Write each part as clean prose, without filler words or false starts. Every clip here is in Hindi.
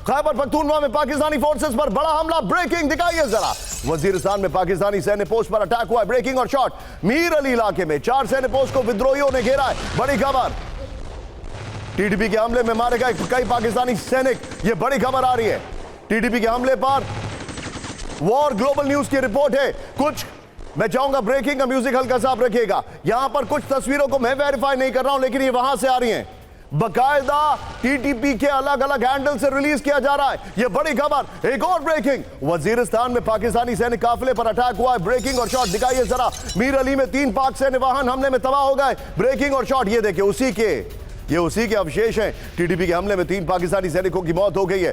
खैबर पख्तूनख्वा में पाकिस्तानी फोर्सेस पर बड़ा हमला, ब्रेकिंग दिखाइए जरा। वजीरिस्तान में पाकिस्तानी सैन्य पोस्ट पर अटैक हुआ है, ब्रेकिंग और शॉट। मीर अली इलाके में 4 सैन्य पोस्ट को विद्रोहियों ने घेरा है, बड़ी खबर। टीटीपी के हमले में मारे गए कई पाकिस्तानी सैनिक, यह बड़ी खबर आ रही है। टीटीपी के हमले पर वॉर ग्लोबल न्यूज की रिपोर्ट है। कुछ मैं चाहूंगा ब्रेकिंग का म्यूजिक हल्का सा आप रखिएगा। यहां पर कुछ तस्वीरों को मैं वेरीफाई नहीं कर रहा हूं, लेकिन ये वहां से आ रही हैं, बकायदा टीटीपी के अलग अलग हैंडल से रिलीज किया जा रहा है। यह बड़ी खबर। एक और ब्रेकिंग, वजीरिस्तान में पाकिस्तानी सैनिक काफिले पर अटैक हुआ है, ब्रेकिंग और शॉट दिखाइए जरा। मीर अली में 3 पाक सैन्य वाहन हमले में तबाह हो गए, ब्रेकिंग और शॉट। ये देखिए उसी के अवशेष हैं। टीटीपी के हमले में 3 पाकिस्तानी सैनिकों की मौत हो गई है।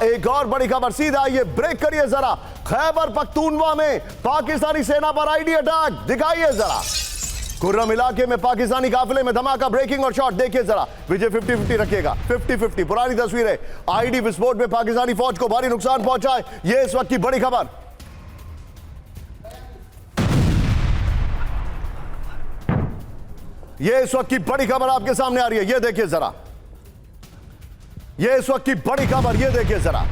एक और बड़ी खबर, सीधा ये ब्रेक करिए जरा। खैबर पख्तूनख्वा में पाकिस्तानी सेना पर आईडी अटैक दिखाइए जरा। कुर्रम इलाके में पाकिस्तानी काफिले में धमाका, ब्रेकिंग और शॉट देखिए जरा। विजय 50-50 रखिएगा, 50-50 पुरानी तस्वीर है। आईडी विस्फोट में पाकिस्तानी फौज को भारी नुकसान पहुंचा है, यह इस वक्त की बड़ी खबर। यह इस वक्त की बड़ी खबर आपके सामने आ रही है, यह देखिए जरा। यह इस वक्त की बड़ी खबर, यह देखिए जरा।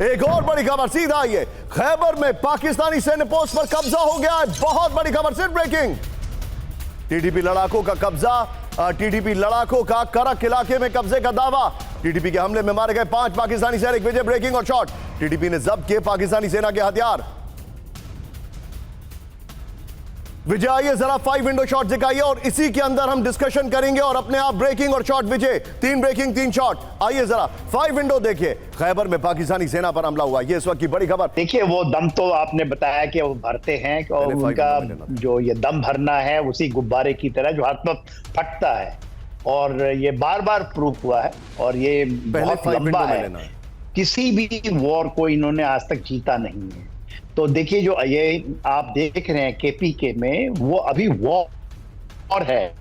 एक और बड़ी खबर, सीधा आइए। खैबर में पाकिस्तानी सैन्य पोस्ट पर कब्जा हो गया है, बहुत बड़ी खबर, सिर्फ ब्रेकिंग। टीटीपी लड़ाकों का कब्जा, टीटीपी लड़ाकों का करक इलाके में कब्जे का दावा। टीटीपी के हमले में मारे गए 5 पाकिस्तानी सैनिक, विजय, ब्रेकिंग और शॉट। टीटीपी ने जब्त किए पाकिस्तानी सेना के हथियार। विजय आइए जरा 5 विंडो शॉट दिखाइए और इसी के अंदर हम डिस्कशन करेंगे और अपने आप ब्रेकिंग और शॉट। विजय 3 ब्रेकिंग 3 शॉट। आइए जरा 5 विंडो देखिए। खैबर में पाकिस्तानी सेना पर हमला हुआ, ये इस वक्त की बड़ी खबर। देखिए वो दम तो आपने बताया कि वो भरते हैं और उनका जो ये दम भरना है उसी गुब्बारे की तरह जो हाथ में फटता है, और ये बार बार प्रूफ हुआ है और ये बहुत लंबा है। किसी भी वॉर को इन्होंने आज तक जीता नहीं है। तो देखिए जो ये आप देख रहे हैं केपीके में, वो अभी वॉर है,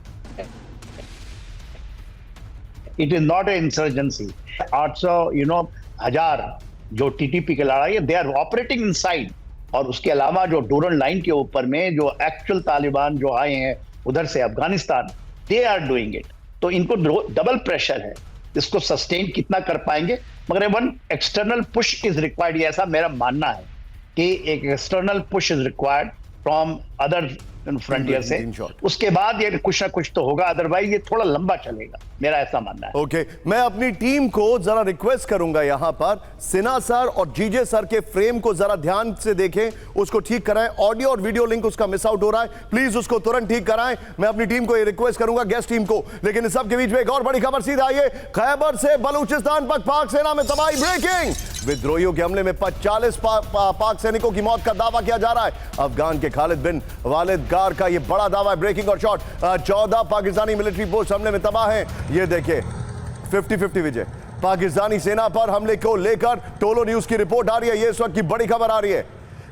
it is not a insurgency. 800 हजार जो टीटीपी के लड़ाई है, दे आर ऑपरेटिंग इनसाइड। और उसके अलावा जो डोरन लाइन के ऊपर में जो एक्चुअल तालिबान जो आए हैं उधर से Afghanistan, they are doing it. तो इनको डबल प्रेशर है, इसको सस्टेन कितना कर पाएंगे, मगर one external push is required. ऐसा मेरा मानना है कि एक external push is required from other frontier से, उसके बाद ये कुछ ना कुछ तो होगा, अदरवाइज ये थोड़ा लंबा चलेगा, मेरा ऐसा मानना है। ओके, मैं अपनी टीम को जरा रिक्वेस्ट करूंगा, यहां पर सिन्हा सर और जीजे सर के फ्रेम को जरा ध्यान से देखें, उसको ठीक कराएं। ऑडियो और वीडियो लिंक उसका मिस आउट हो रहा है, प्लीज उसको तुरंत ठीक कराएं। मैं अपनी टीम को ये रिक्वेस्ट करूंगा, गेस्ट टीम को। लेकिन इस सब के बीच में एक और बड़ी खबर, सीधा आइए। खैबर से बलूचिस्तान पर पाक सेना में तबाही, ब्रेकिंग। विद्रोहियों के हमले में 40 पाक सैनिकों की मौत का दावा किया जा रहा है। अफगान के खालिद बिन वालिद गार का यह बड़ा दावा है, ब्रेकिंग और शॉट। 14 पाकिस्तानी मिलिट्री पोस्ट हमले में तबाह हैं, ये देखिए 50-50 विजय। पाकिस्तानी सेना पर हमले को लेकर टोलो न्यूज की रिपोर्ट आ रही है, ये इस वक्त की बड़ी खबर आ रही है।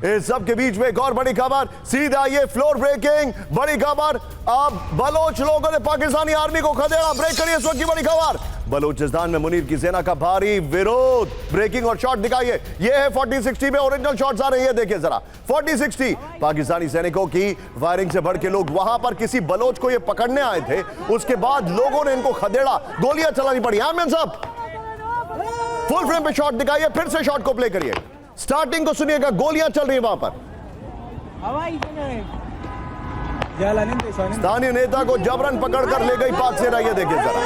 इस सब के बीच में एक और बड़ी खबर, सीधा ये फ्लोर ब्रेकिंग बड़ी खबर। अब बलोच लोगों ने पाकिस्तानी आर्मी को खदेड़ा, ब्रेक करिए इस वक्त की बड़ी खबर। बलूचिस्तान में मुनीर की सेना का भारी विरोध, ब्रेकिंग और शॉट दिखाइए। ये है 40-60 में ओरिजिनल शॉट्स आ रहे हैं, देखिए जरा 40-60। पाकिस्तानी सैनिकों की फायरिंग से भड़के लोग वहां पर किसी बलोच को ये पकड़ने आए थे, उसके बाद लोगों ने इनको खदेड़ा, गोलियां चलानी पड़ी। आमिर साहब फुल फ्रेम पे शॉट दिखाइए, फिर से शॉट को प्ले करिए, स्टार्टिंग को सुनिएगा, गोलियां चल रही है वहां पर। स्थानीय नेता को जबरन पकड़कर ले गई पाक सेना, ये देखिए जरा।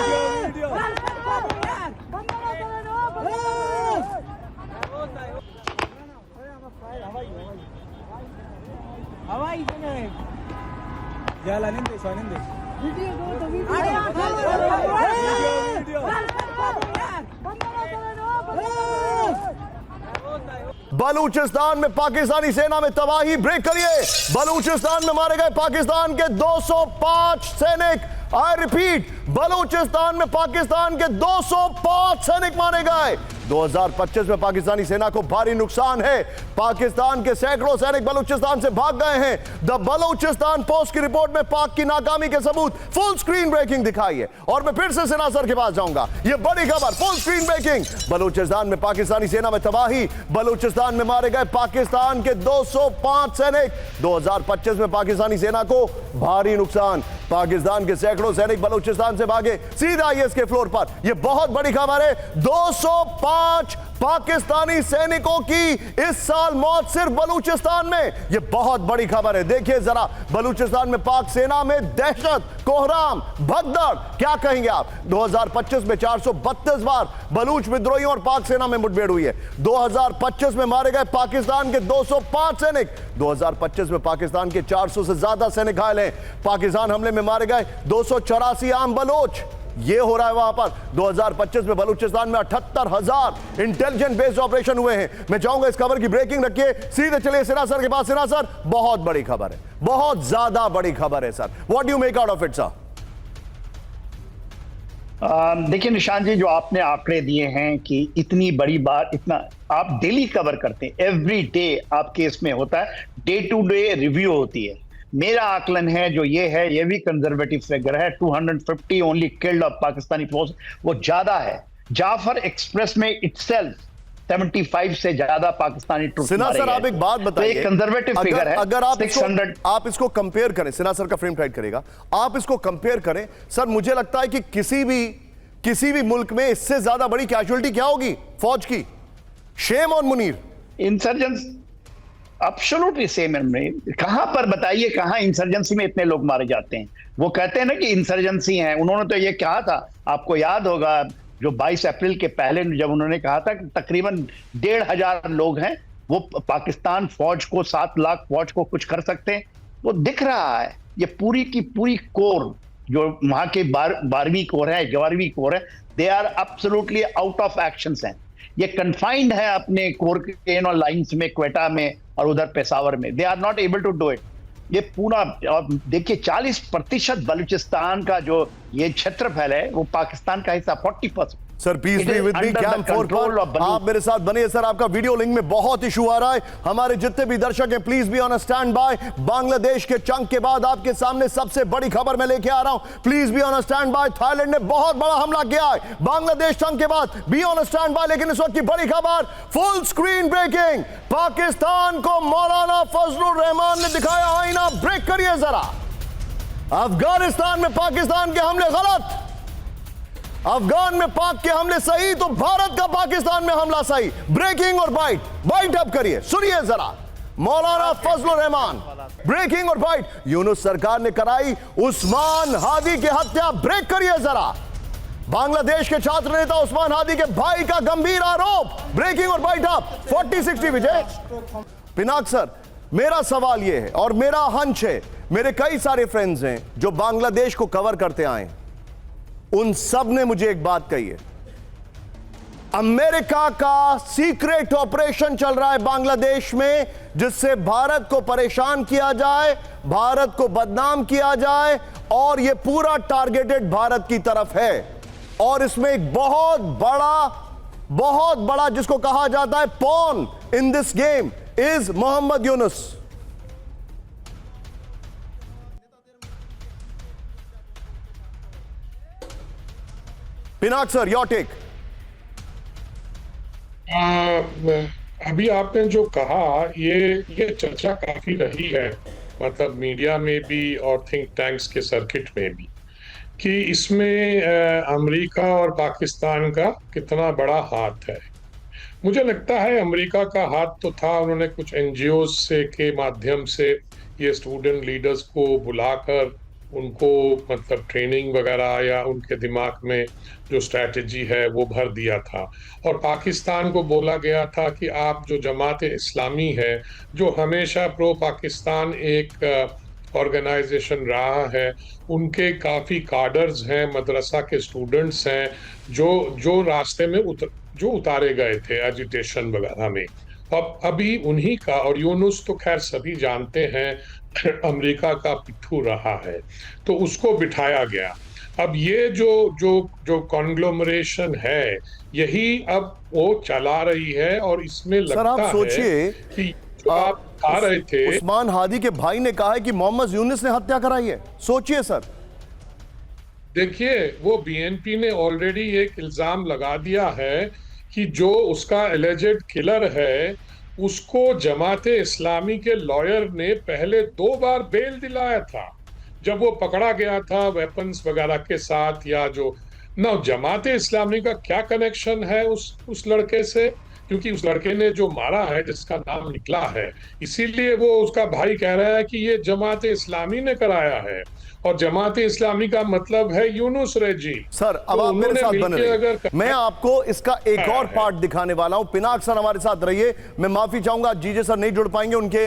बलूचिस्तान में पाकिस्तानी सेना में तबाही, ब्रेक करिए। बलूचिस्तान में मारे गए पाकिस्तान के 205 सैनिक। आई रिपीट, बलूचिस्तान में पाकिस्तान के 205 सैनिक मारे गए। 2025 में पाकिस्तानी सेना को भारी नुकसान है। पाकिस्तान के सैकड़ों सैनिक बलूचिस्तान से भाग गए हैं। द बलूचिस्तान पोस्ट की रिपोर्ट में पाक की नाकामी के सबूत, फुल स्क्रीन ब्रेकिंग दिखाई है। और मैं फिर से सिन्हा सर के पास जाऊंगा, यह बड़ी खबर, फुल स्क्रीन ब्रेकिंग। बलूचिस्तान में पाकिस्तानी सेना में तबाही, बलूचिस्तान में मारे गए पाकिस्तान के 205 सैनिक। 2025 में पाकिस्तानी सेना को भारी नुकसान। पाकिस्तान के सैकड़ों सैनिक बलूचिस्तान से भागे सीधा आईएस के फ्लोर पर। यह बहुत बड़ी खबर है। 205 पाकिस्तानी सैनिकों की इस साल मौत सिर्फ बलूचिस्तान में। यह बहुत बड़ी खबर है। देखिए जरा बलूचिस्तान में पाक सेना में दहशत, कोहराम, भगदड़, क्या कहेंगे आप। 2025 में 432 बार बलूच विद्रोहियों और पाक सेना में मुठभेड़ हुई है। 2025 में मारे गए पाकिस्तान के 205 सैनिक। 2025 में पाकिस्तान के 400 से ज्यादा सैनिक घायल हैं। पाकिस्तान हमले में मारे गए 284 आम बलोच। ये हो रहा है वहां पर। 2025 में बलूचिस्तान में 78,000 इंटेलिजेंट बेस्ड ऑपरेशन हुए हैं। मैं चाहूंगा इस खबर की ब्रेकिंग रखिए, सीधे चलिए सिन्हा सर के पास। सिन्हा सर, बहुत बड़ी खबर है, बहुत ज्यादा बड़ी खबर है sir. What do you make out of it sir? देखिए निशान जी, जो आपने आंकड़े दिए हैं कि इतनी बड़ी बात, इतना आप डेली कवर करते हैं, एवरी डे आपके इसमें होता है, डे टू डे रिव्यू होती है। मेरा आकलन है जो ये है, ये भी कंजर्वेटिव फिगर है, 250 only killed of Pakistani force, वो ज्यादा है। जाफर एक्सप्रेस में इटसेल्फ 75 से ज्यादा पाकिस्तानी ट्रूप्स सिन्हा सर, आप एक बात बताइए, तो कंजर्वेटिव फिगर है। अगर आप इसको कंपेयर करें, सिन्हा सर का फ्रेम टाइट करेगा, आप इसको कंपेयर करें सर, मुझे लगता है कि किसी भी मुल्क में इससे ज्यादा बड़ी कैजुअलिटी क्या होगी फौज की। Shame on Munir. Insurgents absolutely same है। कहां पर बताइए, कहां इंसर्जेंसी में इतने लोग मारे जाते हैं। वो कहते हैं ना कि इंसर्जेंसी है, उन्होंने तो ये कहा था, आपको याद होगा जो 22 अप्रैल के पहले जब उन्होंने कहा था कि तकरीबन 1,500 लोग हैं, वो पाकिस्तान फौज को 7 लाख फौज को कुछ कर सकते हैं। वो दिख रहा है। ये पूरी की पूरी कोर जो वहां के 12वीं कोर है, 11वीं कोर है, they are absolutely out of actions हैं। ये कन्फाइंड है अपने कोर के लाइंस में, क्वेटा में और उधर पेशावर में। They are not able to do it. ये पूरा देखिए 40% बलूचिस्तान का जो ये क्षेत्रफल है वो पाकिस्तान का हिस्सा 40%। Sir please be with me camp 4 पर आप मेरे साथ बनिए सर। आपका वीडियो लिंक में बहुत इशू आ रहा है। हमारे जितने भी दर्शक हैं please be on a stand by. Bangladesh के चंक के बाद आपके सामने सबसे बड़ी खबर मैं लेके आ रहा हूं। Please be on a stand by. Thailand ने बहुत बड़ा हमला किया है बांग्लादेश चंक के बाद। B on a stand by. लेकिन इस वक्त की बड़ी खबर, फुल स्क्रीन ब्रेकिंग। पाकिस्तान को मौलाना फजलुर रहमान ने दिखाया आईना। ब्रेक करिए जरा। अफगानिस्तान में पाकिस्तान के हमले गलत, अफगान में पाक के हमले सही, तो भारत का पाकिस्तान में हमला सही। ब्रेकिंग और बाइट अप करिए, सुनिए जरा। मौलाना फजलुर रहमान, ब्रेकिंग और बाइट। यूनुस सरकार ने कराई उस्मान हादी की हत्या। ब्रेक करिए जरा। बांग्लादेश के छात्र नेता उस्मान हादी के भाई का गंभीर आरोप। ब्रेकिंग और बाइट अप। 40-60 विजय। पिनाक सर, मेरा सवाल यह है और मेरा हंच है, मेरे कई सारे फ्रेंड्स हैं जो बांग्लादेश को कवर करते आए, उन सब ने मुझे एक बात कही है, अमेरिका का सीक्रेट ऑपरेशन चल रहा है बांग्लादेश में जिससे भारत को परेशान किया जाए, भारत को बदनाम किया जाए, और यह पूरा टारगेटेड भारत की तरफ है। और इसमें एक बहुत बड़ा जिसको कहा जाता है pawn in this game is Muhammad Yunus. Pinak sir, your take. अभी आपने जो कहा ये चर्चा काफी रही है, मतलब मीडिया में भी और थिंक टैंक्स के सर्किट में भी, कि इसमें अमेरिका और पाकिस्तान का कितना बड़ा हाथ है। मुझे लगता है अमेरिका का हाथ तो था, उन्होंने कुछ एनजीओ से के माध्यम से ये स्टूडेंट लीडर्स को बुलाकर उनको मतलब ट्रेनिंग वगैरह या उनके दिमाग में जो स्ट्रैटेजी है वो भर दिया था। और पाकिस्तान को बोला गया था कि आप जो जमात इस्लामी है, जो हमेशा प्रो पाकिस्तान एक ऑर्गेनाइजेशन रहा है, उनके काफ़ी कार्डर्स हैं, मदरसा के स्टूडेंट्स हैं जो रास्ते में उतारे गए थे एजिटेशन वगैरह में। अब अभी उन्हीं का, और यूनुस तो खैर सभी जानते हैं अमेरिका का पिट्ठू रहा है, तो उसको बिठाया गया। अब ये जो कॉन्ग्लोमरेशन है यही अब वो चला रही है, और इसमें लगता आप सोचिए है कि जो आप आ रहे थे, उस्मान हादी के भाई ने कहा है कि मोहम्मद यूनुस ने हत्या कराई है। सोचिए सर। देखिए वो बीएनपी ने ऑलरेडी एक इल्जाम लगा दिया है कि जो उसका एलिजेड किलर है उसको जमाते इस्लामी के लॉयर ने पहले 2 बार बेल दिलाया था। जब वो पकड़ा गया था वेपन्स वगैरह के साथ, या जो ना जमाते इस्लामी का क्या कनेक्शन है उस लड़के से, क्योंकि उस लड़के ने जो मारा है जिसका नाम निकला है, इसीलिए वो उसका भाई कह रहा है कि ये जमाते इस्लामी ने कराया है, और जमाते इस्लामी का मतलब है यूनुस रेजी। सर अब आप मेरे साथ बने रहिए, मैं आपको इसका एक और पार्ट दिखाने वाला हूं। पिनाक सर हमारे साथ रहिए। मैं माफी चाहूंगा, जीजे सर नहीं जुड़ पाएंगे, उनके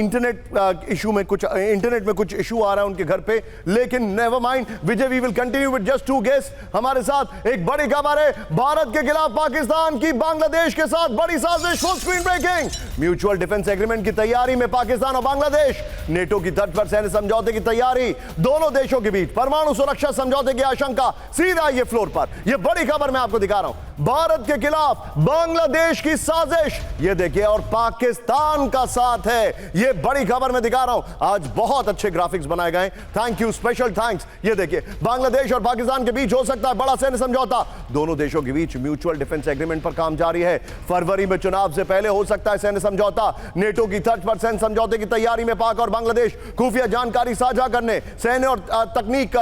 इंटरनेट इशू में कुछ इशू आ रहा है उनके घर पे, लेकिन never mind Vijay, we will continue with just 2 guest. हमारे साथ एक बड़ी खबर है, भारत के खिलाफ पाकिस्तान की बांग्लादेश के साथ बड़ी साजिश, full screen breaking. Mutual defence agreement की तैयारी में पाकिस्तान और बांग्लादेश, नेटो की तर्ज पर सैन्य समझौते की तैयारी, दोनों देशों के बीच परमाणु सुरक्षा समझौते की आशंका। सीधा ये फ्लोर पर, ये बड़ी खबर मैं आपको दिखा रहा हूं, भारत के खिलाफ बांग्लादेश की साजिश, ये देखिए, और पाकिस्तान का साथ है। ये बड़ी खबर मैं दिखा रहा हूं। आज बहुत अच्छे ग्राफिक्स बनाए गए, थैंक यू, स्पेशल थैंक्स। ये देखिए, बांग्लादेश और पाकिस्तान के बीच हो सकता है बड़ा सैन्य समझौता। दोनों देशों के बीच म्यूचुअल डिफेंस एग्रीमेंट पर काम जारी है। फरवरी में चुनाव से पहले हो सकता है सैन्य समझौता। नेटो की तर्ज पर सैन्य समझौते की तैयारी में पाक और बांग्लादेश, खुफिया जानकारी साझा करने, सैन्य और तकनीक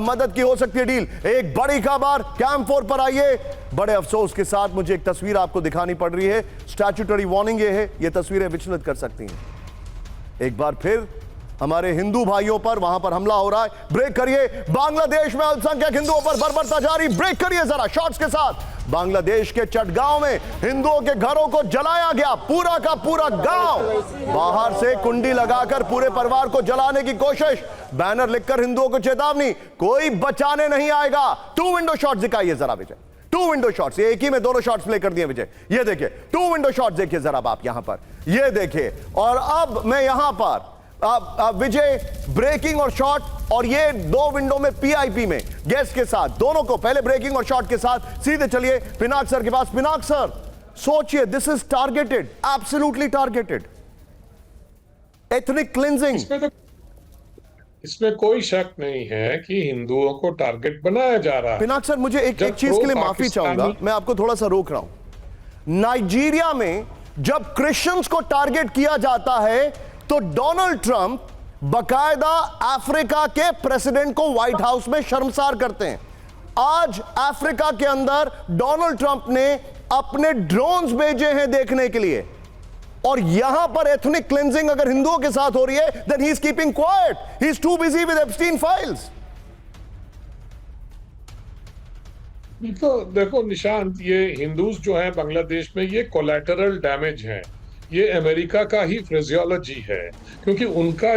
मदद की हो सकती है डील। एक बड़ी खबर कैंप 4 पर आइए। बड़े अफसोस के साथ मुझे एक तस्वीर आपको दिखानी पड़ रही है, स्टैट्यूटरी वार्निंग ये है, ये तस्वीरें विचलित कर सकती हैं। एक बार फिर हमारे हिंदू भाइयों पर वहां पर हमला हो रहा है। ब्रेक करिए, बांग्लादेश में अल्पसंख्यक हिंदुओं पर बर्बरता जारी। ब्रेक करिए जरा शॉट्स के साथ। बांग्लादेश के चटगांव में हिंदुओं के घरों को जलाया गया, पूरा का पूरा गांव, बाहर से कुंडी लगाकर पूरे परिवार को जलाने की कोशिश, बैनर लिखकर हिंदुओं को चेतावनी, कोई बचाने नहीं आएगा। 2 विंडो शॉट्स दिखाइए जरा विजय, 2 विंडो शॉट्स, ये एक ही में दोनों शॉट्स प्ले कर दिए विजय। ये देखिए 2 विंडो शॉट्स देखिए जरा आप यहां पर, ये देखिए। और अब मैं यहां पर विजय ब्रेकिंग और शॉट, और ये 2 विंडो में पीआईपी में गेस्ट के साथ, दोनों को पहले ब्रेकिंग और शॉट के साथ सीधे चलिए पिनाक सर के पास। पिनाक सर सोचिए, this is targeted, absolutely targeted, ethnic cleansing. इसमें कोई शक नहीं है कि हिंदुओं को टारगेट बनाया जा रहा है। पिनाक सर मुझे एक चीज के लिए माफी चाहूंगा, मैं आपको थोड़ा सा रोक रहा हूं। नाइजीरिया में जब क्रिश्चियंस को टारगेट किया जाता है तो डोनाल्ड ट्रंप बकायदा अफ्रीका के प्रेसिडेंट को व्हाइट हाउस में शर्मसार करते हैं। आज अफ्रीका के अंदर डोनाल्ड ट्रंप ने अपने ड्रोन्स भेजे हैं देखने के लिए, और यहां पर एथनिक क्लेंजिंग अगर हिंदुओं के साथ हो रही है, then he is keeping quiet, he is too busy with Epstein files. देखो निशांत, ये हिंदूज जो है बांग्लादेश में, ये कोलैटरल डैमेज है, ये अमेरिका का ही फ्रेजियोलॉजी है, क्योंकि उनका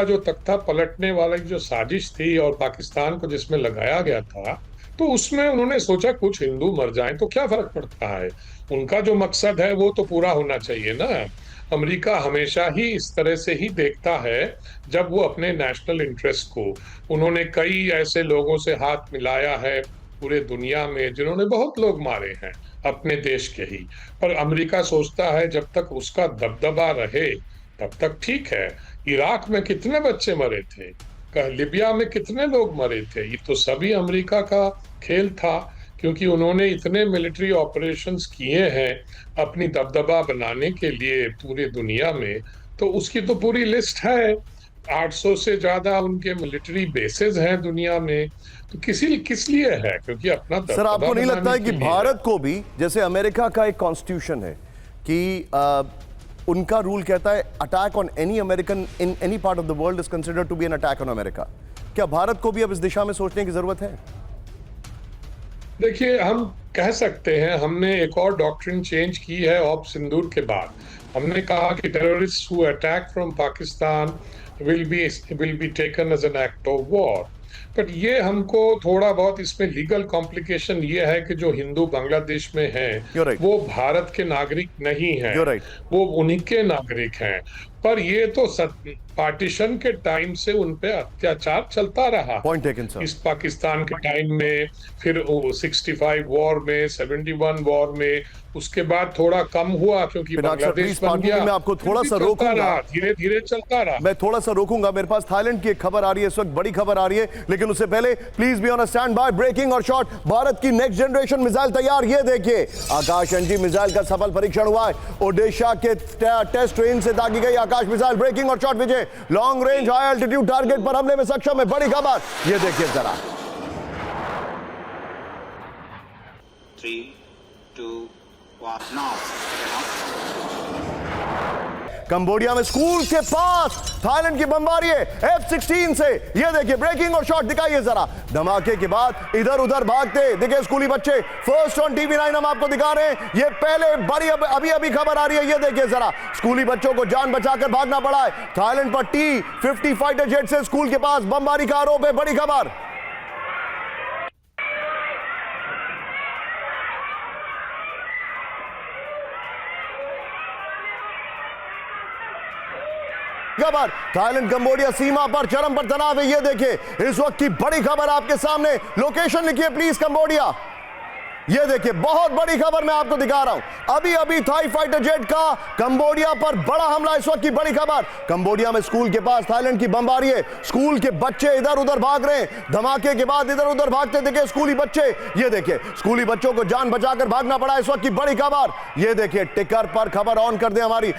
जो तख्ता पलटने वाला जो साजिश थी और पाकिस्तान को जिसमें लगाया गया था, तो उसमें उन्होंने सोचा कुछ हिंदू मर जाएं तो क्या फर्क पड़ता है, उनका जो मकसद है वो तो पूरा होना चाहिए ना। अमेरिका हमेशा ही इस तरह से ही देखता है, जब वो अपने नेशनल इंटरेस्ट को, उन्होंने कई ऐसे लोगों से हाथ मिलाया है पूरे दुनिया में जिन्होंने बहुत लोग मारे हैं अपने देश के ही, पर अमेरिका सोचता है जब तक उसका दबदबा रहे तब तक ठीक है। इराक में कितने बच्चे मरे थे, लिबिया में कितने लोग मरे थे, ये तो सभी अमेरिका का खेल था, क्योंकि उन्होंने इतने मिलिट्री ऑपरेशंस किए हैं अपनी दबदबा बनाने के लिए पूरे दुनिया में, तो उसकी तो पूरी लिस्ट है। 800 से ज्यादा उनके मिलिट्री बेसेस हैं दुनिया में, तो किस लिए है, क्योंकि अपना सर आपको नहीं लगता है कि भारत को भी, जैसे अमेरिका का एक कॉन्स्टिट्यूशन है कि उनका रूल कहता है attack on any American in any part of the world is considered to be an attack on America, क्या भारत को भी अब इस दिशा में सोचने की जरूरत है? देखिए, हम कह सकते हैं, हमने एक और डॉक्ट्रिन चेंज की है ऑप सिंदूर के बाद। हमने कहा कि terrorist who attack from Pakistan will be taken as an act of war, but ये हमको थोड़ा बहुत इसमें लीगल कॉम्प्लिकेशन ये है कि जो हिंदू बांग्लादेश में हैं वो भारत के नागरिक नहीं हैं, वो उन्हीं के नागरिक हैं, पर ये तो पार्टीशन के टाइम से उन पे अत्याचार चलता रहा। Point taken sir. इस पाकिस्तान के टाइम में, फिर 65 वॉर में, 71 वॉर में, उसके बाद थोड़ा कम हुआ क्योंकि बांग्लादेश बन गया। मैं आपको थोड़ा सा रोकूंगा, धीरे धीरे चलता रहा। मैं थोड़ा सा रोकूंगा, मेरे पास थाईलैंड की एक खबर आ रही है इस वक्त, बड़ी खबर आ रही है, लेकिन उससे पहले please be on a standby. Breaking और शॉट, भारत की नेक्स्ट जनरेशन मिसाइल तैयार। ये देखिए, आकाश एनजी मिसाइल का सफल परीक्षण हुआ है। ओडिशा के टेस्ट ट्रेन से दागी गई आकाश मिसाइल ब्रेकिंग और शॉट विजय long range high altitude target पर हमले में सक्षम है। बड़ी खबर ये देखिए जरा। 3, 2, 1 now। कंबोडिया में स्कूल के पास थाईलैंड की बमबारी है F-16 से। ये देखिए ब्रेकिंग और शॉट दिखाइए जरा। धमाके के बाद इधर उधर भागते देखिए स्कूली बच्चे। फर्स्ट ऑन TV9 हम आपको दिखा रहे हैं। ये पहले बड़ी अभी खबर आ रही है। ये देखिए जरा स्कूली बच्चों को जान बचाकर भागना पड़ा है। थाईलैंड पर T-50 फाइटर जेट से स्कूल के पास बमबारी का आरोप है। बड़ी खबर। खबर थाईलैंड कंबोडिया सीमा पर चरम पर तनाव है। ये देखिए इस वक्त की बड़ी खबर आपके सामने। लोकेशन लिखिए प्लीज कंबोडिया। ये देखिए बहुत बड़ी खबर मैं आपको दिखा रहा हूं। अभी थाई फाइटर जेट का कंबोडिया पर बड़ा हमला। इस वक्त की बड़ी खबर कंबोडिया में स्कूल के पास थाईलैंड की बमबारी है। स्कूल के बच्चे इधर उधर भाग रहे हैं। धमाके के बाद इधर उधर भागते देखे स्कूली बच्चे। ये देखिए स्कूली बच्चों को जान बचाकर भागना पड़ा। इस वक्त की बड़ी खबर ये देखिए टिकर पर खबर ऑन कर दे हमारी।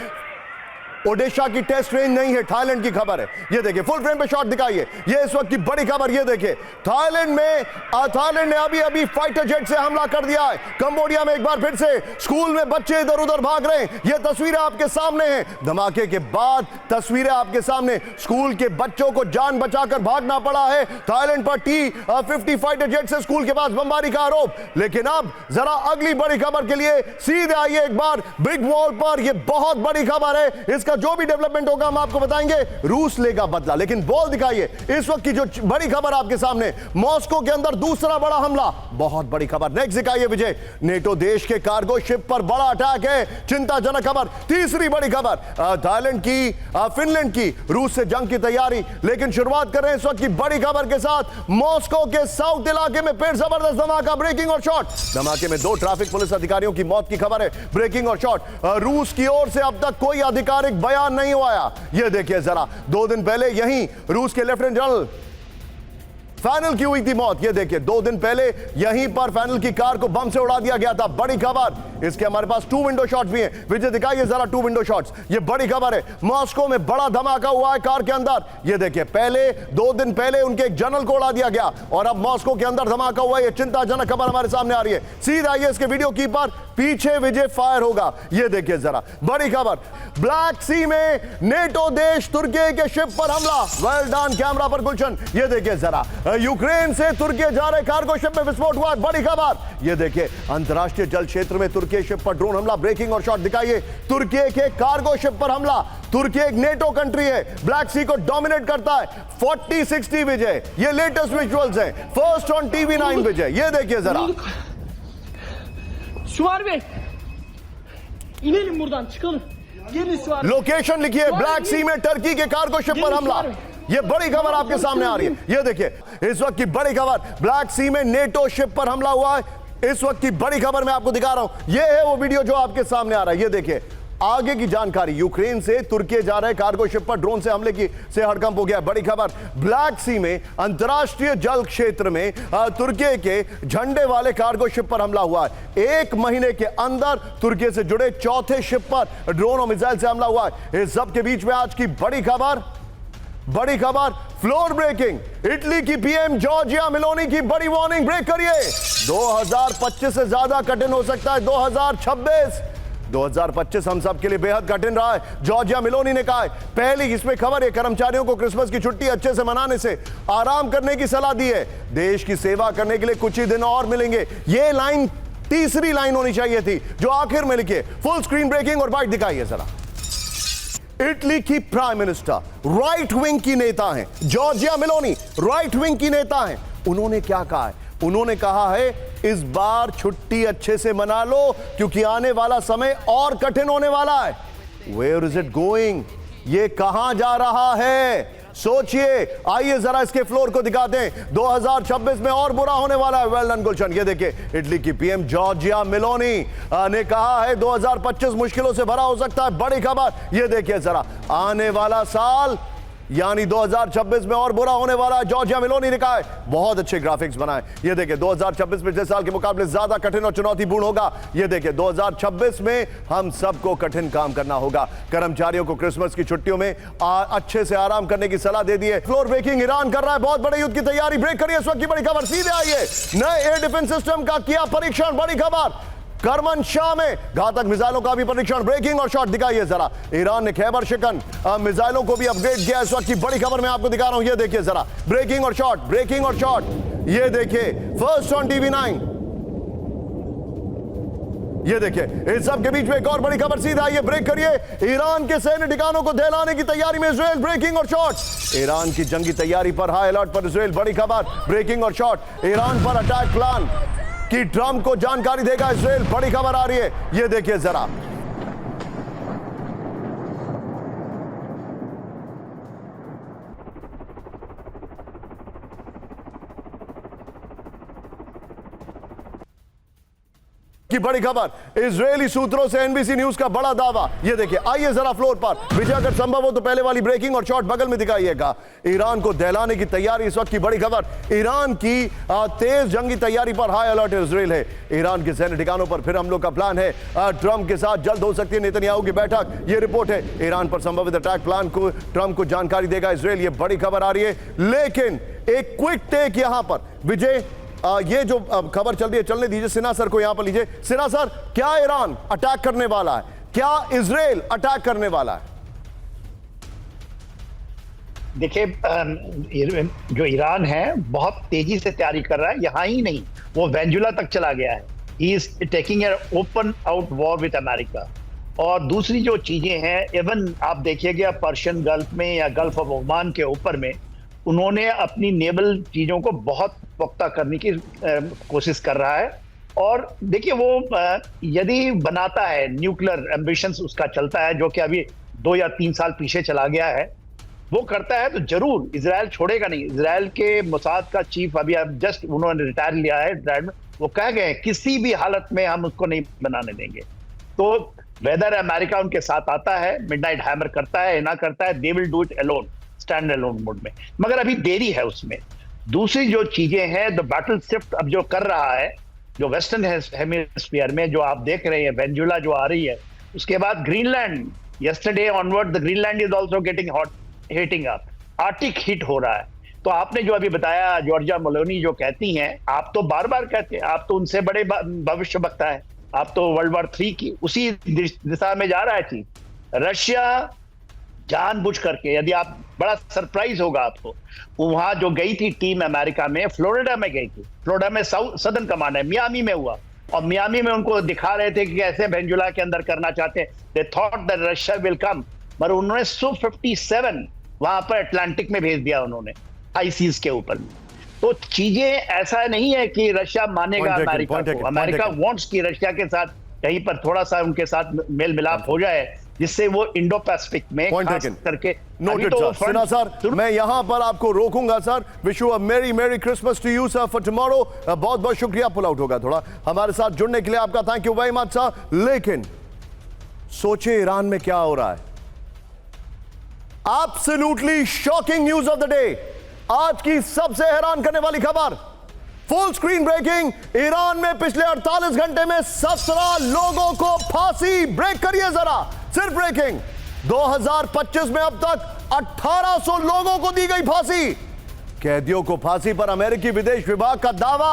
ओडिशा की टेस्ट रेंज नहीं है, थाईलैंड की खबर है। ये देखिए फुल फ्रेम पे शॉट दिखाइए। ये इस वक्त की बड़ी खबर। ये देखिए थाईलैंड ने अभी फाइटर जेट से हमला कर दिया है। कंबोडिया में एक बार फिर से स्कूल में बच्चे इधर उधर भाग रहे हैं। ये तस्वीरें आपके सामने हैं। धमाके के बाद तस्वीरें आपके सामने। स्कूल के बच्चों को जान बचाकर भागना पड़ा है। थाईलैंड पर T-50 फाइटर जेट से स्कूल के पास बमबारी का आरोप। लेकिन अब जरा अगली बड़ी खबर के लिए सीधे आइए एक बार बिग वॉल पर। यह बहुत बड़ी खबर है। इसका जो भी डेवलपमेंट होगा हम आपको बताएंगे। रूस लेगा बदला। लेकिन बॉल दिखाइए इस वक्त की जो बड़ी खबर आपके सामने। मॉस्को के अंदर दूसरा बड़ा हमला। बहुत बड़ी खबर नेक्स्ट दिखाइए विजय। नेटो देश के कार्गो शिप पर बड़ा अटैक है। चिंताजनक खबर। तीसरी बड़ी खबर थाईलैंड की फिनलैंड की रूस से जंग की तैयारी। लेकिन शुरुआत कर रहे हैं इस वक्त की बड़ी खबर के साथ। मॉस्को के साउथ इलाके में फिर जबरदस्त धमाका। ब्रेकिंग और शॉट। धमाके में 2 ट्रैफिक पुलिस अधिकारियों की मौत की खबर है। ब्रेकिंग और शॉट। रूस की ओर से अब तक कोई आधिकारिक बयान नहीं हुआ। यह देखिए जरा 2 दिन पहले यहीं रूस के लेफ्टिनेंट जनरल फैनल की हुई थी मौत। ये देखिए 2 दिन पहले यहीं पर फैनल की कार को बम से उड़ा दिया गया था। बड़ी खबर। इसके हमारे पास 2 विंडो शॉट्स भी हैं। विजय दिखाइए जरा 2 विंडो शॉट्स। ये बड़ी खबर है। मॉस्को में बड़ा धमाका हुआ है कार के अंदर। ये देखिए पहले 2 दिन पहले उनके एक जनरल को उड़ा दिया गया और अब मॉस्को के अंदर धमाका हुआ है। ये चिंताजनक खबर हमारे सामने आ रही है। सीधा आइए इसके वीडियो की पर। पीछे विजय फायर होगा। ये देखिए जरा बड़ी खबर। ब्लैक सी में नेटो देश तुर्की के शिप पर हमला। वेल डन कैमरा पर गुलशन। ये देखिए जरा यूक्रेन से तुर्की जा रहे कार्गो शिप में विस्फोट हुआ। बड़ी खबर। ये देखिए अंतरराष्ट्रीय जल क्षेत्र में तुर्की शिप पर ड्रोन हमला। ब्रेकिंग और शॉट दिखाइए। तुर्की के कार्गो शिप पर हमला। तुर्की एक नेटो कंट्री है, ब्लैक सी को डोमिनेट करता है। 40-60 विजय। ये लेटेस्ट विजुअल्स हैं। फर्स्ट ऑन TV9 विजय। ये देखिए जरा। Süvar Bey. İnelim buradan çıkalım. Gelin Süvar Bey. Location लिखिए। ब्लैक सी में टर्की के कार्गो शिप पर हमला। ये बड़ी खबर आपके सामने आ रही है। ये देखिए इस वक्त की बड़ी खबर। ब्लैक सी में नेटो शिप पर हमला हुआ है। इस वक्त की बड़ी खबर मैं आपको दिखा रहा हूं। ये है वो वीडियो जो आपके सामने आ रहा है। ये देखिए आगे की जानकारी। यूक्रेन से तुर्की जा रहे कार्गो शिप पर ड्रोन से हमले से हड़कंप हो गया। बड़ी खबर। ब्लैक सी में अंतरराष्ट्रीय जल क्षेत्र में तुर्की के झंडे वाले कार्गो शिप पर हमला हुआ है। 1 महीने के अंदर तुर्की से जुड़े चौथे शिप पर ड्रोन और मिसाइल से हमला हुआ है। इस सब के बीच में आज की बड़ी खबर। बड़ी खबर फ्लोर ब्रेकिंग। इटली की पीएम जॉर्जिया मेलोनी की बड़ी वार्निंग। ब्रेक करिए। 2025 से ज्यादा कठिन हो सकता है 2025 हम सब के लिए बेहद कठिन रहा है। जॉर्जिया मेलोनी ने कहा है। पहली इसमें खबर है कर्मचारियों को क्रिसमस की छुट्टी अच्छे से मनाने से आराम करने की सलाह दी है। देश की सेवा करने के लिए कुछ ही दिन और मिलेंगे। ये लाइन तीसरी लाइन होनी चाहिए थी जो आखिर में लिखी। फुल स्क्रीन ब्रेकिंग और बाइट दिखाइए जरा। इटली की प्राइम मिनिस्टर राइट विंग की नेता हैं। जॉर्जिया मेलोनी राइट विंग की नेता हैं। उन्होंने क्या कहा है? उन्होंने कहा है इस बार छुट्टी अच्छे से मना लो क्योंकि आने वाला समय और कठिन होने वाला है। Where is it going? ये कहां जा रहा है? सोचिए। आइए जरा इसके फ्लोर को दिखाते हैं। 2026 में और बुरा होने वाला है। वेल डन गुलशन। ये देखिए इटली की पीएम जॉर्जिया मेलोनी ने कहा है 2025 मुश्किलों से भरा हो सकता है। बड़ी खबर। ये देखिए जरा आने वाला साल यानी 2026 में और बुरा होने वाला है। जॉर्जिया मेलोनी ने कहा है, बहुत अच्छे ग्राफिक्स बनाए। ये देखिए 2026 पिछले साल के मुकाबले ज्यादा कठिन और चुनौतीपूर्ण होगा। ये देखिए 2026 में हम सबको कठिन काम करना होगा। कर्मचारियों को क्रिसमस की छुट्टियों में अच्छे से आराम करने की सलाह दे दी है। फ्लोर ब्रेकिंग ईरान कर रहा है बहुत बड़े युद्ध की तैयारी। ब्रेक करिए इस वक्त की बड़ी खबर, सीधे आइए। नए एयर डिफेंस सिस्टम का किया परीक्षण, बड़ी खबर। करमनशाह में घातक मिसाइलों का भी परीक्षण। ब्रेकिंग और शॉट दिखाइए जरा। ईरान ने खैबर शिकन मिसाइलों को भी अपग्रेड किया। इस वक्त की बड़ी खबर मैं आपको दिखा रहा हूं, ये देखिए जरा। ब्रेकिंग और शॉट, ब्रेकिंग और शॉट, ये देखिए फर्स्ट ऑन TV9। ये देखिए इस सब के बीच में एक और बड़ी खबर, सीधा आइए ब्रेक करिए। ईरान के सैन्य ठिकानों को दहलाने की तैयारी में इजराइल। ब्रेकिंग और शॉट, ईरान की जंगी तैयारी पर हाई अलर्ट पर इजराइल। बड़ी खबर, ब्रेकिंग और शॉट, ईरान पर अटैक प्लान की ट्रंप को जानकारी देगा इजराइल। बड़ी खबर आ रही है, ये देखिए जरा। की बड़ी खबर, इजरायली सूत्रों से एनबीसी न्यूज का बड़ा दावा। ये देखिए, आइए जरा फ्लोर पर। विजय अगर संभव हो तो पहले वाली ब्रेकिंग और शॉट बगल में दिखाइएगा। ईरान को दहलाने की तैयारी, इस वक्त की बड़ी खबर। ईरान की तेज जंगी तैयारी पर हाई अलर्ट इजराइल है। ईरान के सैन्य ठिकानों पर फिर हमलों का प्लान है। ट्रंप के साथ जल्द हो सकती है नेतन्याहू की बैठक, ये रिपोर्ट है। ईरान पर संभवित अटैक प्लान को ट्रंप को जानकारी देगा इजराइल, ये बड़ी खबर आ रही है। लेकिन एक क्विक टेक यहां पर विजय, ये जो खबर चल रही है चलने दीजिए। सिन्हा सर को यहां पर लीजिए। सिन्हा सर, क्या ईरान अटैक करने वाला है? क्या इजराइल अटैक करने वाला है? देखिए, जो ईरान है बहुत तेजी से तैयारी कर रहा है। यहां ही नहीं, वो वेनेजुला तक चला गया है। He is taking an open out war with America. और दूसरी जो चीजें हैं, इवन आप देखिएगा पर्शियन गल्फ में या गल्फ ऑफ ओमान के ऊपर में उन्होंने अपनी नेवल चीजों को बहुत पुख्ता करने की कोशिश कर रहा है। और देखिए वो यदि बनाता है, न्यूक्लियर एम्बिशंस उसका चलता है, जो कि अभी 2 या 3 साल पीछे चला गया है, वो करता है तो जरूर इजराइल छोड़ेगा नहीं। इजराइल के मोसाद का चीफ अभी अब जस्ट उन्होंने रिटायर लिया है, रिटायरमेंट, वो कह गए किसी भी हालत में हम उसको नहीं बनाने देंगे। तो वेदर अमेरिका उनके साथ आता है, मिडनाइट हैमर करता है, ना करता है, they will do it alone, stand alone mode में। मगर अभी देरी है उसमें। दूसरी जो चीजें हैं, द बैटल शिफ्ट अब जो कर रहा है, जो वेस्टर्न हेमिस्फीयर में जो आप देख रहे हैं, वेनेजुला जो आ रही है, उसके बाद Greenland, yesterday onward the Greenland is also getting hot, heating up, Arctic heat हो रहा है। तो आपने जो अभी बताया, जॉर्जिया मेलोनी जो कहती हैं, आप तो बार बार कहते हैं, आप तो उनसे बड़े भविष्य वक्ता है, आप तो वर्ल्ड वॉर 3 की उसी दिशा में जा रहा है चीज। रशिया जानबूझ करके, यदि आप बड़ा सरप्राइज होगा आपको, वहां जो गई थी टीम अमेरिका में, फ्लोरिडा में गई थी। फ्लोरिडा में सदर्न कमांड है, मियामी में हुआ, और मियामी में उनको दिखा रहे थे कि कैसे वेनेजुला के अंदर करना चाहते हैं। They thought that Russia will come, मगर उन्होंने Su-57 वहां पर अटलांटिक में भेज दिया उन्होंने, हाई सीज के ऊपर में। तो चीजें ऐसा नहीं है कि रशिया मानेगा अमेरिका को। अमेरिका वांट्स कि रशिया के साथ कहीं पर थोड़ा सा उनके साथ मेल मिलाप हो जाए, जिससे वो इंडो पैसिफिक में खास करके। Noted sir. सिन्हा सर, मैं यहां पर आपको रोकूंगा सर। Wish you a merry merry Christmas to you sir for tomorrow. बहुत बहुत शुक्रिया, पुल आउट होगा थोड़ा, हमारे साथ जुड़ने के लिए आपका thank you very much sir. लेकिन सोचिए ईरान में क्या हो रहा है। Absolutely shocking news of the day, आज की सबसे हैरान करने वाली खबर, फुल स्क्रीन ब्रेकिंग। ईरान में पिछले 48 घंटे में 17 लोगों को फांसी। ब्रेक करिए जरा, सिर्फ ब्रेकिंग। 2025 में अब तक 1800 लोगों को दी गई फांसी। कैदियों को फांसी पर अमेरिकी विदेश विभाग का दावा,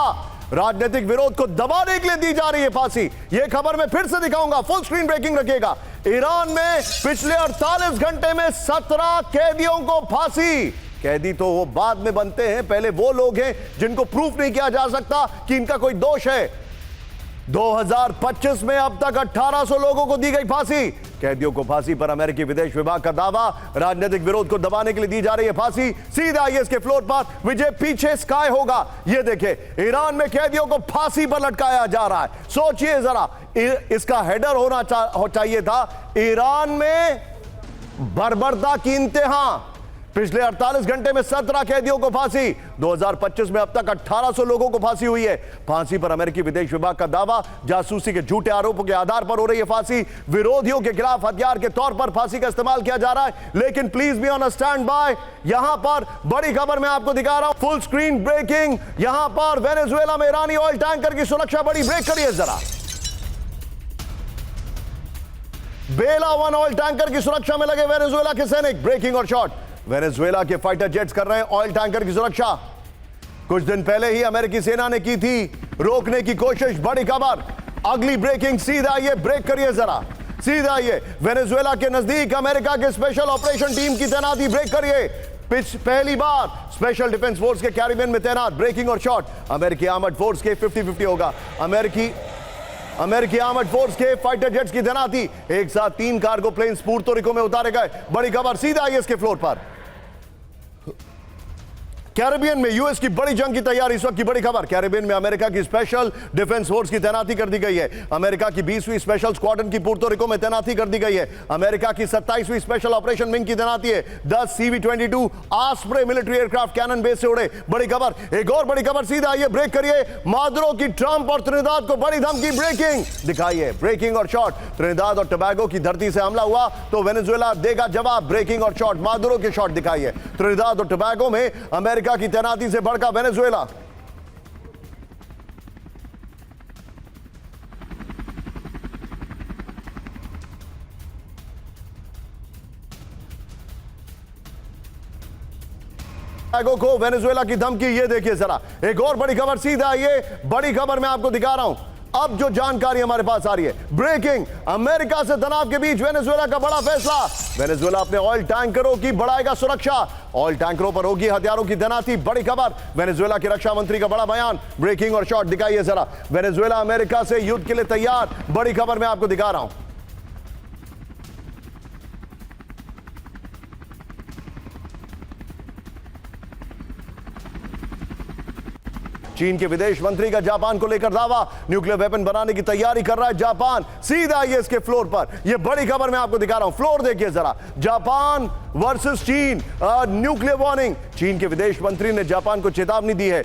राजनीतिक विरोध को दबाने के लिए दी जा रही है फांसी। यह खबर मैं फिर से दिखाऊंगा, फुल स्क्रीन ब्रेकिंग रखिएगा। ईरान में पिछले 48 घंटे में 17 कैदियों को फांसी। कैदी तो वो बाद में बनते हैं, पहले वो लोग हैं जिनको प्रूफ नहीं किया जा सकता कि इनका कोई दोष है। 2025 में अब तक 1800 लोगों को दी गई फांसी। कैदियों को फांसी पर अमेरिकी विदेश विभाग का दावा, राजनीतिक विरोध को दबाने के लिए दी जा रही है फांसी। सीधा आइए इसके फ्लोर पर, विजय पीछे स्काई होगा। ये देखिए, ईरान में कैदियों को फांसी पर लटकाया जा रहा है। सोचिए जरा, इसका हेडर होना चाहिए था ईरान में बर्बरता की इंतहा। पिछले 48 घंटे में 17 कैदियों को फांसी। 2025 में अब तक 1800 लोगों को फांसी हुई है। फांसी पर अमेरिकी विदेश विभाग का दावा, जासूसी के झूठे आरोपों के आधार पर हो रही है फांसी। विरोधियों के खिलाफ हथियार के तौर पर फांसी का इस्तेमाल किया जा रहा है। लेकिन please be on stand by. यहां पर बड़ी खबर मैं आपको दिखा रहा हूं, फुल स्क्रीन ब्रेकिंग। यहां पर वेनेजुएला में ईरानी ऑयल टैंकर की सुरक्षा बड़ी। ब्रेक करिए जरा। बेला वन ऑयल टैंकर की सुरक्षा में लगे वेनेजुएला के सैनिक। ब्रेकिंग और शॉट। वेनेजुएला के फाइटर जेट्स कर रहे हैं ऑयल टैंकर की सुरक्षा। कुछ दिन पहले ही अमेरिकी सेना ने की थी रोकने की कोशिश। बड़ी खबर, अगली ब्रेकिंग। सीधा आइए, ब्रेक करिए जरा, सीधा आइए। वेनेजुएला के नजदीक अमेरिका के स्पेशल ऑपरेशन टीम की तैनाती। ब्रेक करिए। पहली बार स्पेशल डिफेंस फोर्स के कैरिबियन में तैनात। ब्रेकिंग और शॉट। अमेरिकी आर्मर्ड फोर्स के 50-50 होगा। अमेरिकी आर्मर्ड फोर्स के फाइटर जेट्स की तैनाती। एक साथ 3 कार्गो प्लेन्स पुर्तो रिको में उतारे गए। बड़ी खबर, सीधा आइए इसके फ्लोर पर। कैरिबियन में यूएस की बड़ी जंग की तैयारी। इस वक्त की बड़ी खबर, कैरिबियन में अमेरिका की स्पेशल डिफेंस फोर्स की तैनाती कर दी गई है। अमेरिका की 20वीं स्पेशल स्क्वाड्रन की पुर्तो रिको में तैनाती कर दी गई है। अमेरिका की 27वीं स्पेशल ऑपरेशन विंग की तैनाती है। 10 CV-22 Osprey military aircraft Cannon base से उड़े। बड़ी खबर, एक और बड़ी खबर। सीधा आइए, ब्रेक करिए। मादुरो की ट्रंप और त्रिनिदाद को बड़ी धमकी। ब्रेकिंग दिखाइए, ब्रेकिंग और शॉट। त्रिनिदाद और टोबैगो की धरती से हमला हुआ तो वेनेजुएला देगा जवाब। ब्रेकिंग और शॉट। मादुरो के शॉट दिखाइए। त्रिनिदाद और टोबैगो में अमेरिका की तैनाती से भड़का वेनेजुएला। को वेनेजुएला की धमकी। ये देखिए जरा, एक और बड़ी खबर। सीधा आइए, बड़ी खबर मैं आपको दिखा रहा हूं। अब जो जानकारी हमारे पास आ रही है, ब्रेकिंग। अमेरिका से तनाव के बीच वेनेजुएला का बड़ा फैसला। वेनेजुएला अपने ऑयल टैंकरों की बढ़ाएगा सुरक्षा। ऑयल टैंकरों पर होगी हथियारों की तैनाती। बड़ी खबर, वेनेजुएला के रक्षा मंत्री का बड़ा बयान। ब्रेकिंग और शॉट दिखाइए जरा। वेनेजुएला अमेरिका से युद्ध के लिए तैयार। बड़ी खबर मैं आपको दिखा रहा हूं। चीन के विदेश मंत्री का जापान को लेकर दावा। न्यूक्लियर वेपन बनाने की तैयारी कर रहा है जापान। सीधा आइए इसके फ्लोर पर। यह बड़ी खबर मैं आपको दिखा रहा हूं। फ्लोर देखिए जरा। जापान वर्सेस चीन, न्यूक्लियर वार्निंग। चीन के विदेश मंत्री ने जापान को चेतावनी दी है।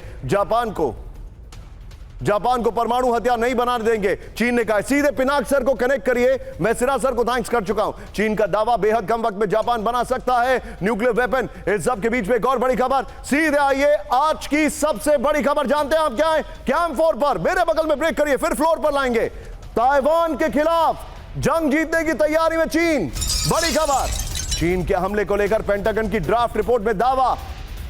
जापान को परमाणु हथियार नहीं बनाने देंगे, चीन ने कहा। सीधे पिनाक सर को कनेक्ट करिए। मैं सिरा सर को थैंक्स कर चुका हूं। चीन का दावा, बेहद कम वक्त में जापान बना सकता है न्यूक्लियर वेपन। इस सब के बीच में एक और बड़ी खबर। सीधे आइए, आज की सबसे बड़ी खबर जानते हैं आप क्या है? कैंप 4 पर मेरे बगल में, ब्रेक करिए, फिर फ्लोर पर लाएंगे। ताइवान के खिलाफ जंग जीतने की तैयारी में चीन। बड़ी खबर, चीन के हमले को लेकर पेंटागन की ड्राफ्ट रिपोर्ट में दावा।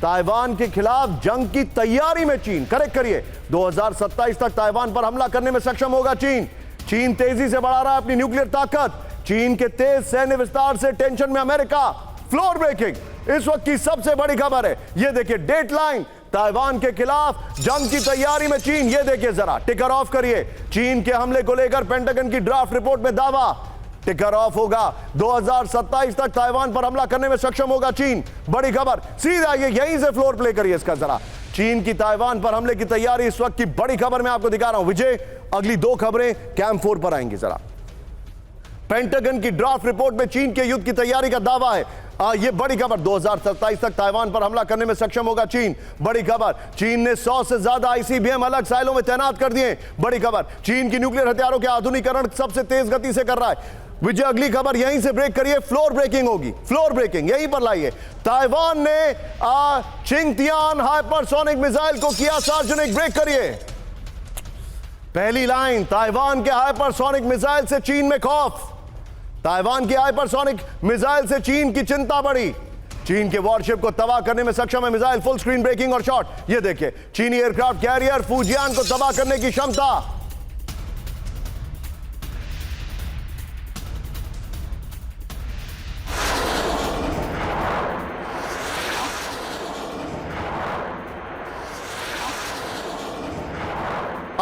ताइवान के खिलाफ जंग की तैयारी में चीन। करेक्ट करिए, 2027 तक ताइवान पर हमला करने में सक्षम होगा चीन। चीन तेजी से बढ़ा रहा है अपनी न्यूक्लियर ताकत। चीन के तेज सैन्य विस्तार से टेंशन में अमेरिका। फ्लोर ब्रेकिंग, इस वक्त की सबसे बड़ी खबर है। यह देखिए डेडलाइन, ताइवान के खिलाफ जंग की तैयारी में चीन। यह देखिए जरा, टिकर ऑफ करिए। चीन के हमले को लेकर पेंटागन की ड्राफ्ट रिपोर्ट में दावा। टिकर ऑफ होगा, 2027 तक ताइवान पर हमला करने में सक्षम होगा चीन। बड़ी खबर, सीधा ये यहीं से फ्लोर प्ले करिए इसका जरा। चीन की ताइवान पर हमले की तैयारी, इस वक्त की बड़ी खबर मैं आपको दिखा रहा हूं। विजय, अगली 2 खबरें कैंप 4 पर आएंगी जरा। पेंटागन की ड्राफ्ट रिपोर्ट में चीन के युद्ध की तैयारी का दावा है। ये बड़ी खबर, 2027 तक ताइवान पर हमला करने में सक्षम होगा चीन। बड़ी खबर, चीन ने 100 से ज्यादा ICBM अलग साइलों में तैनात कर दिए। बड़ी खबर, चीन की न्यूक्लियर हथियारों के आधुनिकीकरण सबसे तेज गति से कर रहा है। विजय, अगली खबर यहीं से ब्रेक करिए, फ्लोर ब्रेकिंग होगी। फ्लोर ब्रेकिंग यहीं पर लाइए। ताइवान ने चिंगतियान हाइपरसोनिक मिसाइल को किया सार्वजनिक। ब्रेक करिए। पहली लाइन, ताइवान के हाइपरसोनिक मिसाइल से चीन में खौफ। ताइवान की हाइपरसोनिक मिसाइल से चीन की चिंता बढ़ी। चीन के वॉरशिप को तबाह करने में सक्षम है मिसाइल। फुल स्क्रीन ब्रेकिंग और शॉट। ये देखिए, चीनी एयरक्राफ्ट कैरियर फुजियान को तबाह करने की क्षमता।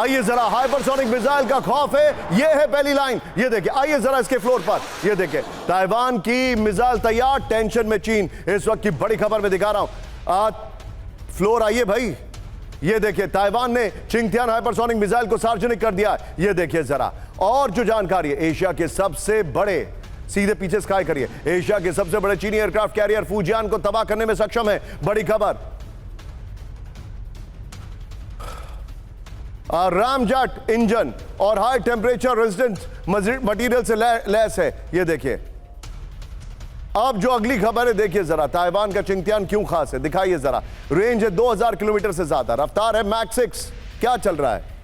आइए जरा, हाइपरसोनिक मिसाइल का खौफ है। यह है पहली लाइन। ये देखिए, आइए जरा इसके फ्लोर पर। ये देखिए, ताइवान की मिसाइल तैयार, टेंशन में चीन। इस वक्त की बड़ी खबर मैं दिखा रहा हूं। फ्लोर आइए भाई। ये देखिए, ताइवान ने चिंगतियान हाइपरसोनिक मिसाइल को सार्वजनिक कर दिया। ये देखिए जरा, और जो जानकारी है, एशिया के सबसे बड़े सीधे पीछे स्काई करिए। एशिया के सबसे बड़े चीनी एयरक्राफ्ट कैरियर फुजियान को तबाह करने में सक्षम है, बड़ी खबर। रामजेट इंजन और हाई टेम्परेचर रेजिस्टेंट मटेरियल से लैस है। ये देखिए, अब जो अगली खबर है देखिए जरा, ताइवान का चिंगतियान क्यों खास है, दिखाइए जरा। रेंज है 2000 किलोमीटर से ज्यादा, रफ्तार है मैक 6। क्या चल रहा है,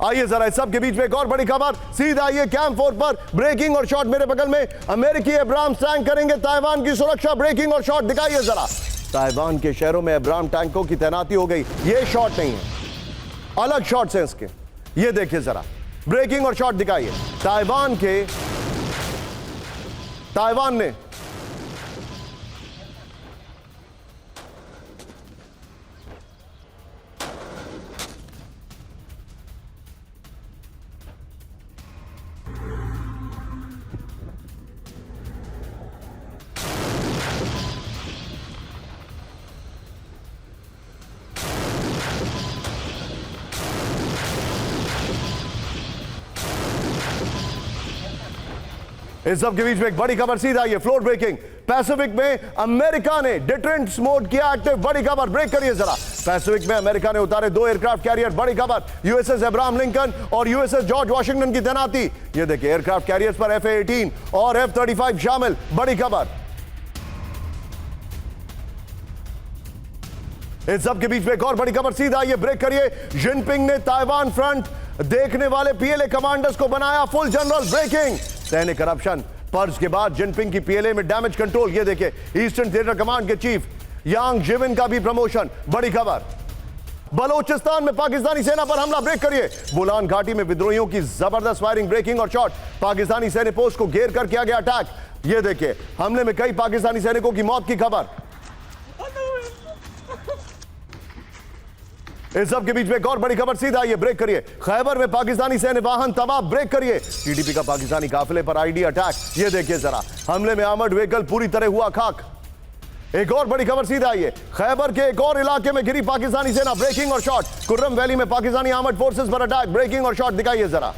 आइए जरा इस सब के बीच में एक और बड़ी खबर। सीधा आइए कैंप 4 पर, ब्रेकिंग और शॉट मेरे बगल में। अमेरिकी एब्राम टैंक करेंगे ताइवान की सुरक्षा, ब्रेकिंग और शॉट दिखाइए जरा। ताइवान के शहरों में एब्राम टैंकों की तैनाती हो गई। ये शॉट नहीं है, अलग शॉट्स हैं इसके। ये देखिए जरा, ब्रेकिंग और शॉट दिखाइए। ताइवान ने इस सब के बीच में एक बड़ी खबर, सीधा ये फ्लोर ब्रेकिंग। पैसिफिक में अमेरिका ने डिटरेंस मोड किया एक्टिव, बड़ी खबर। ब्रेक करिए जरा। पैसिफिक में अमेरिका ने उतारे 2 एयरक्राफ्ट कैरियर, बड़ी खबर। यूएसएस अब्राहम लिंकन और यूएसएस जॉर्ज वॉशिंगटन की तैनाती। ये देखिए, एयरक्राफ्ट कैरियर्स पर F-18 और F-35 शामिल, बड़ी खबर। इस सब के बीच में एक और बड़ी खबर, सीधा ये ब्रेक करिए। जिनपिंग ने ताइवान फ्रंट देखने वाले पीएलए कमांडर्स को बनाया फुल जनरल, ब्रेकिंग। सैन्य करप्शन पर्ज के बाद जिनपिंग की पीएलए में डैमेज कंट्रोल। ये देखिए, ईस्टर्न थिएटर कमांड के चीफ यांग जिविन का भी प्रमोशन, बड़ी खबर। बलोचिस्तान में पाकिस्तानी सेना पर हमला, ब्रेक करिए। बोलान घाटी में विद्रोहियों की जबरदस्त फायरिंग, ब्रेकिंग और शॉट। पाकिस्तानी सैन्य पोस्ट को घेर कर किया गया अटैक। ये देखिए, हमले में कई पाकिस्तानी सैनिकों की मौत की खबर। इस सब के बीच में एक और बड़ी खबर, सीधा ये ब्रेक करिए। खैबर में पाकिस्तानी सैन्य वाहन तबाह, ब्रेक करिए। टीटीपी का पाकिस्तानी काफिले पर आईडी अटैक। ये देखिए जरा, हमले में आर्मर्ड व्हीकल पूरी तरह हुआ खाक। एक और बड़ी खबर, सीधा आइए। खैबर के एक और इलाके में गिरी पाकिस्तानी सेना, ब्रेकिंग और शॉट। कुर्रम वैली में पाकिस्तानी आर्मर्ड फोर्सेस पर अटैक, ब्रेकिंग और शॉट दिखाइए जरा।